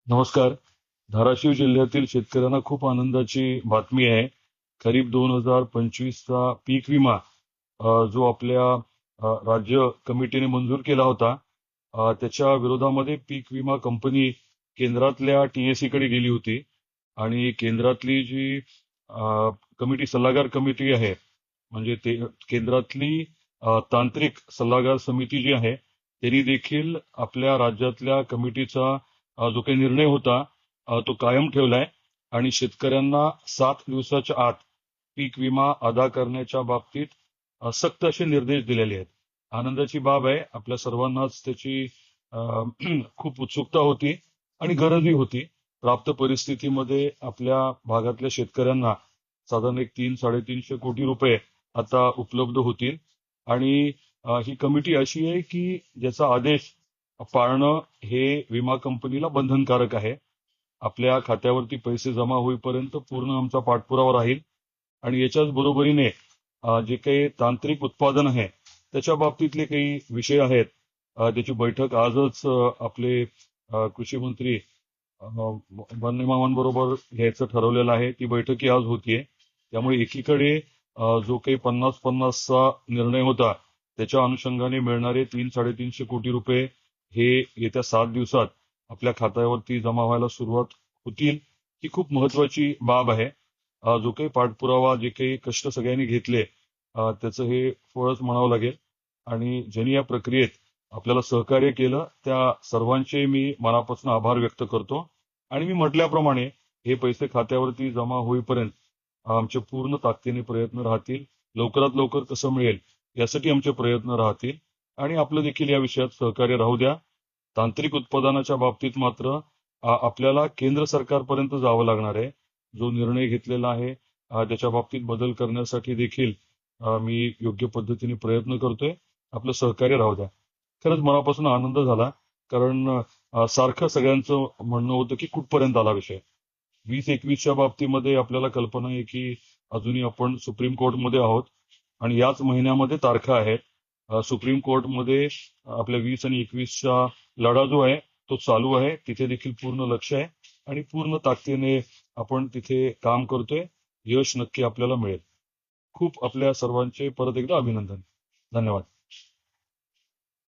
नमस्कार. धाराशिव जिल्ह्यातील शेतकऱ्यांना खूप आनंदाची बातमी आहे. खरीप 2025चा पीक विमा जो आपल्या राज्य कमिटीने मंजूर केला होता, त्याच्या विरोधामध्ये पीक विमा कंपनी केंद्रातल्या TSE कडे गेली होती आणि केंद्रातली जी कमिटी सल्लागार कमिटी आहे, म्हणजे ते केंद्रातली तांत्रिक सल्लागार समिती जी आहे, त्यांनी देखील आपल्या राज्यातल्या कमिटीचा जो काही निर्णय होता तो कायम ठेवलाय आणि शेतकऱ्यांना 7 दिवसाच्या आत पीक विमा अदा करण्याच्या बाबतीत सक्त असे निर्देश दिलेले आहेत. आनंदाची बाब आहे. आपल्या सर्वांनाच त्याची खूप उत्सुकता होती आणि गरजही होती. प्राप्त परिस्थितीमध्ये आपल्या भागातल्या शेतकऱ्यांना साधारण एक 300-350 कोटी रुपये आता उपलब्ध होतील आणि ही कमिटी अशी आहे की ज्याचा आदेश पाळणं हे विमा कंपनीला बंधनकारक आहे. आपल्या खात्यावरती पैसे जमा होईपर्यंत पूर्ण आमचा पाठपुरावा राहील आणि याच्याच बरोबरीने जे काही तांत्रिक उत्पादन आहे त्याच्या बाबतीतले काही विषय आहेत, त्याची बैठक आजच आपले कृषी मंत्री बन्नेमामांबरोबर घ्यायचं ठरवलेलं आहे. ती बैठकी आज होतीये. त्यामुळे एकीकडे जो काही 50-50चा निर्णय होता त्याच्या अनुषंगाने मिळणारे 300-350 कोटी रुपये हे येत्या 7 दिवसात आपल्या खात्यावरती जमा व्हायला सुरुवात होतील. ही खूप महत्वाची बाब आहे. जो काही पाठपुरावा, जे काही कष्ट सगळ्यांनी घेतले, त्याचं हे फळच म्हणावं लागेल आणि ज्यांनी या प्रक्रियेत आपल्याला सहकार्य केलं त्या सर्वांचे मी मनापासून आभार व्यक्त करतो आणि मी म्हटल्याप्रमाणे हे पैसे खात्यावरती जमा होईपर्यंत आमचे पूर्ण ताकदीने प्रयत्न राहतील. लवकरात लवकर कसं मिळेल यासाठी आमचे प्रयत्न राहतील आणि आपलं देखील या विषयात सहकार्य राहू द्या. तांत्रिक उत्पादनाच्या बाबतीत मात्र आपल्याला केंद्र सरकारपर्यंत जावं लागणार आहे. जो निर्णय घेतलेला आहे त्याच्या बाबतीत बदल करण्यासाठी देखील मी योग्य पद्धतीने प्रयत्न करतोय. आपलं सहकार्य राहू द्या. खरंच मनापासून आनंद झाला, कारण सारखं सगळ्यांचं म्हणणं होतं की कुठपर्यंत आला विषय. 2021च्या बाबतीमध्ये आपल्याला कल्पना आहे की अजूनही आपण सुप्रीम कोर्टमध्ये आहोत आणि याच महिन्यामध्ये तारखा आहेत. सुप्रीम कोर्टमध्ये आपल्या 20 आणि 21चा लढा जो आहे तो चालू आहे. तिथे देखील पूर्ण लक्ष आहे आणि पूर्ण ताकदीने आपण तिथे काम करतोय. यश नक्की आपल्याला मिळेल. खूप आपल्या सर्वांचे परत एकदा अभिनंदन. धन्यवाद.